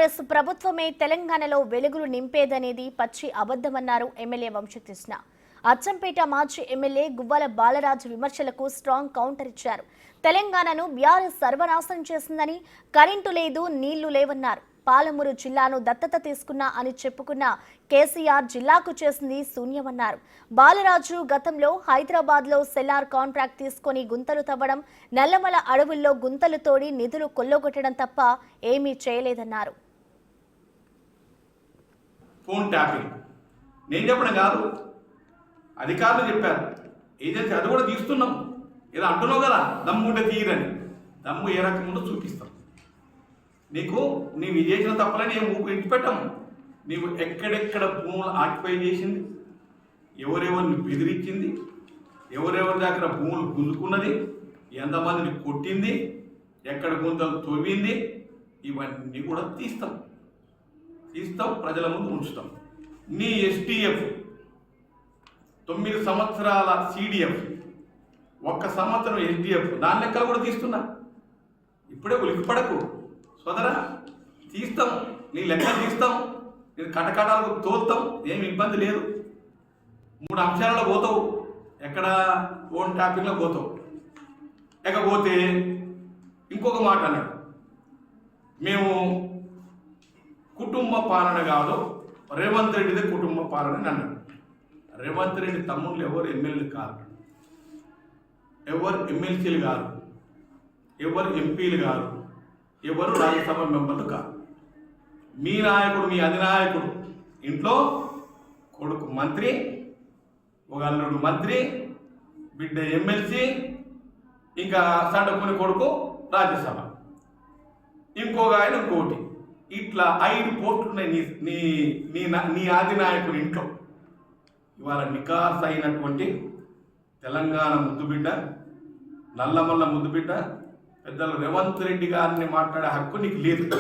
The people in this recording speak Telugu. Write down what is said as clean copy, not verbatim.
కాంగ్రెస్ ప్రభుత్వమే తెలంగాణలో వెలుగులు నింపేదనేది పచ్చి అబద్ధమన్నారు ఎమ్మెల్యే వంశకృష్ణ. అచ్చంపేట మాజీ ఎమ్మెల్యే గువ్వల బాలరాజు విమర్శలకు స్ట్రాంగ్ కౌంటర్ ఇచ్చారు. తెలంగాణను బీఆర్ఎస్ సర్వనాశనం చేసిందని, కరెంటు లేదు, నీళ్లు లేవన్నారు. పాలమూరు జిల్లాను దత్తత తీసుకున్నా అని చెప్పుకున్న కేసీఆర్ జిల్లాకు చేసింది శూన్యమన్నారు. బాలరాజు గతంలో హైదరాబాద్లో సెల్లార్ కాంట్రాక్ట్ తీసుకొని గుంతలు తవ్వడం, నల్లమల అడవుల్లో గుంతలు తోడి నిధులు కొల్లగొట్టడం తప్ప ఏమీ చేయలేదన్నారు. ఫోన్ ట్యాపింగ్ నేను చెప్పడం కాదు, అధికారులు చెప్పారు. ఏజెన్సీ అది కూడా తీస్తున్నాం. ఏదో అంటున్నావు కదా, దమ్ముంటే తీయరని. దమ్ము ఏ రకముందో చూపిస్తాం. నీవు చేసిన తప్పలని ఏం విడిచిపెట్టాము. నీవు ఎక్కడెక్కడ భూములు ఆక్యుపై చేసింది, ఎవరెవరిని బెదిరించింది, ఎవరెవరి దగ్గర భూములు గుంజుకున్నది, ఎంతమందిని కొట్టింది, ఎక్కడ గుంతలు తవ్వింది, ఇవన్నీ కూడా తీస్తాం. ప్రజల ముందు ఉంచుతాం. నీ ఎస్టీఎఫ్ 9 సంవత్సరాల సిడిఎఫ్, 1 సంవత్సరం ఎస్డిఎఫ్, దాని లెక్కలు కూడా తీస్తున్నా. ఇప్పుడే ఉలికిపడకు సోదరా, తీస్తాం. నీ లెక్కలు తీస్తాం. నేను కటకటాలకు తోలుతాం. ఏమి ఇబ్బంది లేదు. 3 అంశాలలో పోతావు. ఎక్కడ ఫోన్ ట్యాపింగ్లో పోతావు. లేకపోతే ఇంకొక మాట అన్నాడు, మేము కుటుంబ పాలన కాదు, రేవంత్ రెడ్డిదే కుటుంబ పాలన అని అన్నాడు. రేవంత్ రెడ్డి తమ్ముళ్ళు ఎవరు ఎమ్మెల్యేలు కాదు, ఎవరు ఎమ్మెల్సీలు కాదు, ఎవరు ఎంపీలు కాదు, ఎవరు రాజ్యసభ మెంబర్లు కాదు. మీ నాయకుడు, మీ అధినాయకుడు ఇంట్లో కొడుకు మంత్రి, ఒక అల్లుడు మంత్రి, బిడ్డ ఎమ్మెల్సీ, ఇంకా సడకుని కొడుకు రాజ్యసభ, ఇంకొక ఆయన ఇంకోటి. ఇట్లా 5 పోస్టులు ఉన్నాయి నీ అధినాయకుడి ఇంట్లో. ఇవాళ నికాస్ అయినటువంటి తెలంగాణ ముద్దుబిడ్డ, నల్లమల్ల ముద్దుబిడ్డ, పెద్దలు రేవంత్ రెడ్డి గారిని మాట్లాడే హక్కు నీకు లేదు.